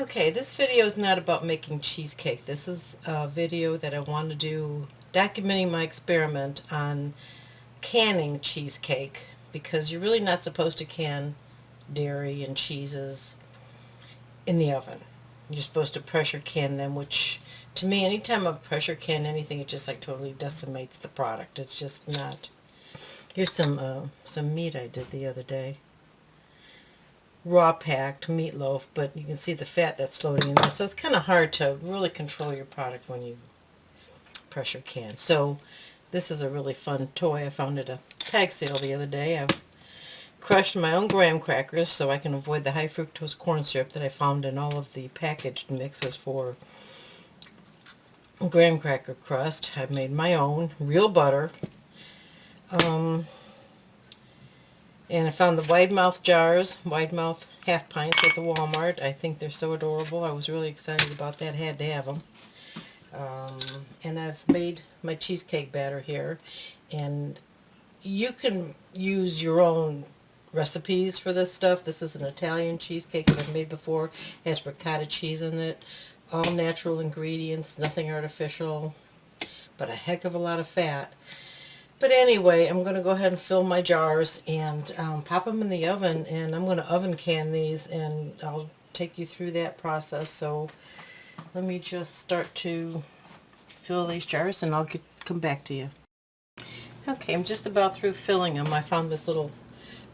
Okay, this video is not about making cheesecake. This is a video that I want to do documenting my experiment on canning cheesecake, because you're really not supposed to can dairy and cheeses in the oven. You're supposed to pressure can them, which to me, anytime I pressure can anything, it just like totally decimates the product. It's just not. Here's some meat I did the other day. Raw packed meatloaf, but you can see the fat that's floating in there. So it's kind of hard to really control your product when you pressure can. So this is a really fun toy. I found at a tag sale the other day. I've crushed my own graham crackers so I can avoid the high fructose corn syrup that I found in all of the packaged mixes for graham cracker crust. I've made my own real butter. And I found the wide mouth jars, wide mouth half pints at the Walmart. I think they're so adorable. I was really excited about that. Had to have them. And I've made my cheesecake batter here. And you can use your own recipes for this stuff. This is an Italian cheesecake that I've made before. It has ricotta cheese in it. All natural ingredients, nothing artificial, but a heck of a lot of fat. But anyway, I'm going to go ahead and fill my jars and pop them in the oven, and I'm going to oven can these, and I'll take you through that process. So let me just start to fill these jars, and I'll come back to you. Okay, I'm just about through filling them. I found this little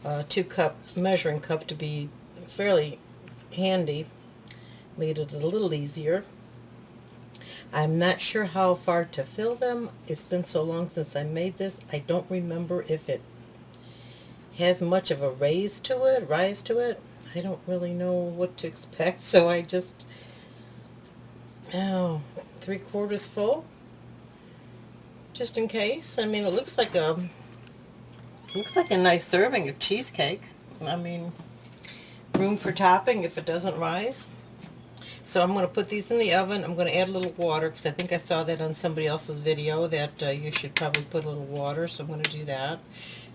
2-cup measuring cup to be fairly handy. Made it a little easier. I'm not sure how far to fill them. It's been so long since I made this. I don't remember if it has much of a rise to it. I don't really know what to expect, so I just, 3/4 full, just in case. I mean, it looks like a nice serving of cheesecake. I mean, room for topping if it doesn't rise. So I'm going to put these in the oven. I'm going to add a little water because I think I saw that on somebody else's video that you should probably put a little water. So I'm going to do that.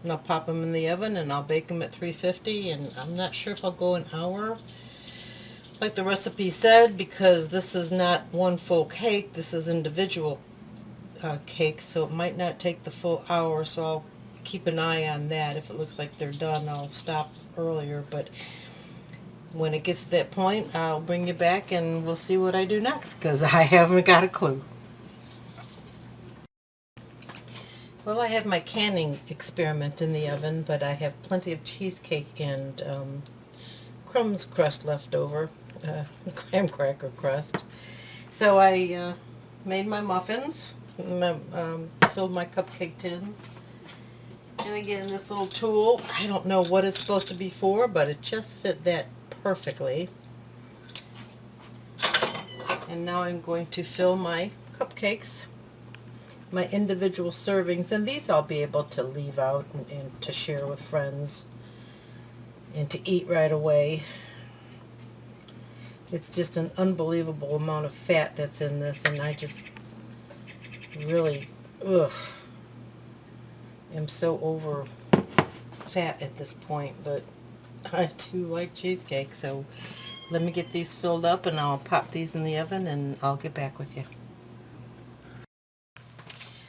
And I'll pop them in the oven and I'll bake them at 350. And I'm not sure if I'll go an hour like the recipe said, because this is not one full cake. This is individual cake. So it might not take the full hour. So I'll keep an eye on that. If it looks like they're done, I'll stop earlier. But when it gets to that point, I'll bring you back and we'll see what I do next, because I haven't got a clue. Well, I have my canning experiment in the oven, but I have plenty of cheesecake and crumbs crust left over, graham cracker crust. So I made my muffins, filled my cupcake tins. And again, this little tool, I don't know what it's supposed to be for, but it just fit that perfectly. And now I'm going to fill my cupcakes, my individual servings, and these I'll be able to leave out and to share with friends and to eat right away. It's just an unbelievable amount of fat that's in this, and I just really am so over fat at this point, but I do like cheesecake. So let me get these filled up and I'll pop these in the oven and I'll get back with you.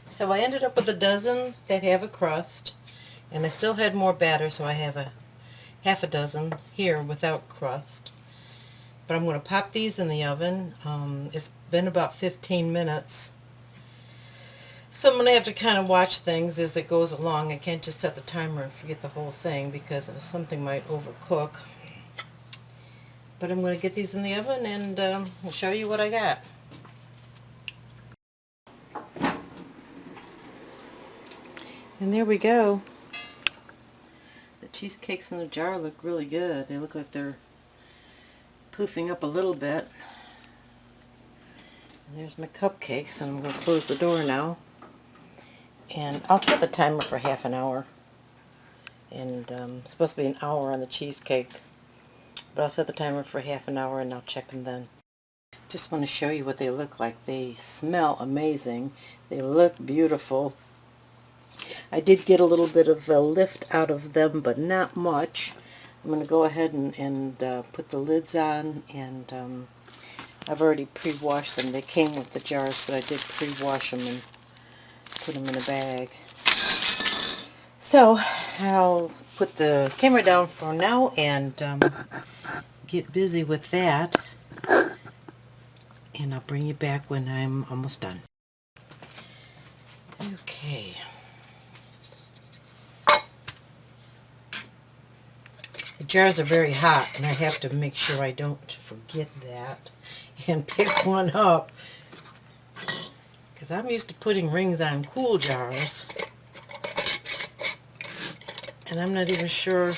So I ended up with a dozen that have a crust, and I still had more batter, so I have a half a dozen here without crust. But I'm going to pop these in the oven. It's been about 15 minutes. So I'm going to have to kind of watch things as it goes along. I can't just set the timer and forget the whole thing, because something might overcook. But I'm going to get these in the oven and I'll show you what I got. And there we go. The cheesecakes in the jar look really good. They look like they're poofing up a little bit. And there's my cupcakes, and I'm going to close the door now. And I'll set the timer for half an hour. And it's supposed to be an hour on the cheesecake. But I'll set the timer for half an hour and I'll check them then. Just want to show you what they look like. They smell amazing. They look beautiful. I did get a little bit of a lift out of them, but not much. I'm going to go ahead and put the lids on, and I've already pre-washed them. They came with the jars, but I did pre-wash them and put them in a bag. So I'll put the camera down for now and get busy with that, and I'll bring you back when I'm almost done. Okay. The jars are very hot, and I have to make sure I don't forget that and pick one up, because I'm used to putting rings on cool jars, and I'm not even sure.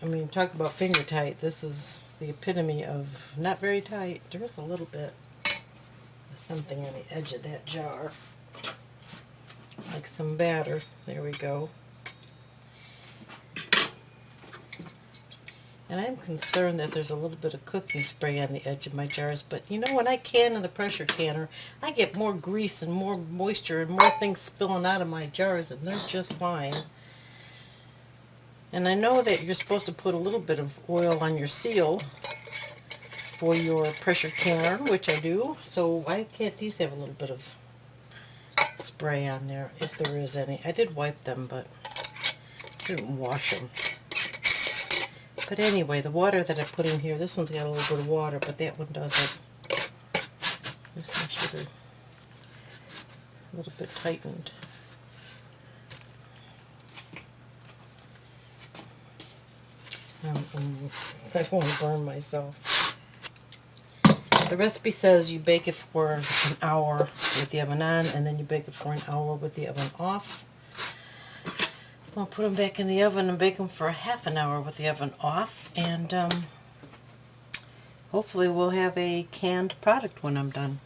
I mean, talk about finger tight. This is the epitome of not very tight. There's a little bit of something on the edge of that jar, like some batter. There we go. And I'm concerned that there's a little bit of cooking spray on the edge of my jars, but you know, when I can in the pressure canner, I get more grease and more moisture and more things spilling out of my jars, and they're just fine. And I know that you're supposed to put a little bit of oil on your seal for your pressure canner, which I do, so why can't these have a little bit of spray on there, if there is any? I did wipe them, but I didn't wash them. But anyway, the water that I put in here, this one's got a little bit of water, but that one doesn't. Just make sure they're a little bit tightened. I don't want to burn myself. The recipe says you bake it for an hour with the oven on, and then you bake it for an hour with the oven off. I'll put them back in the oven and bake them for half an hour with the oven off, and hopefully we'll have a canned product when I'm done.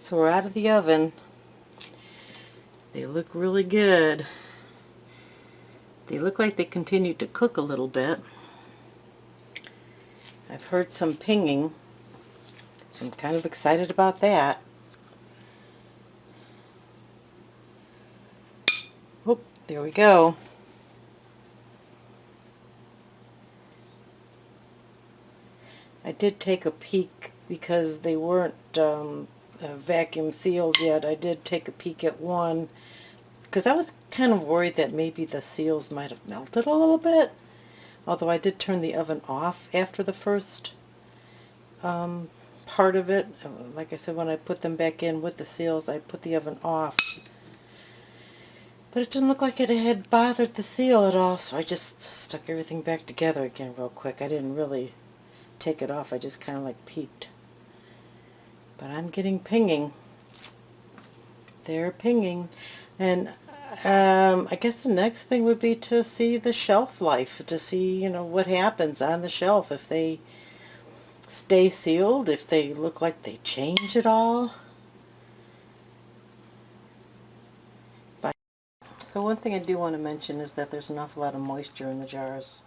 So we're out of the oven. They look really good. They look like they continue to cook a little bit. I've heard some pinging, so I'm kind of excited about that. Oop, there we go. I did take a peek because they weren't vacuum sealed yet. I did take a peek at one because I was kind of worried that maybe the seals might have melted a little bit. Although I did turn the oven off after the first part of it. Like I said, when I put them back in with the seals, I put the oven off. But it didn't look like it had bothered the seal at all, so I just stuck everything back together again real quick. I didn't really take it off, I just kind of like peeked. But I'm getting pinging. They're pinging. And I guess the next thing would be to see the shelf life, to see, you know, what happens on the shelf, if they stay sealed, if they look like they change at all. So one thing I do want to mention is that there's an awful lot of moisture in the jars.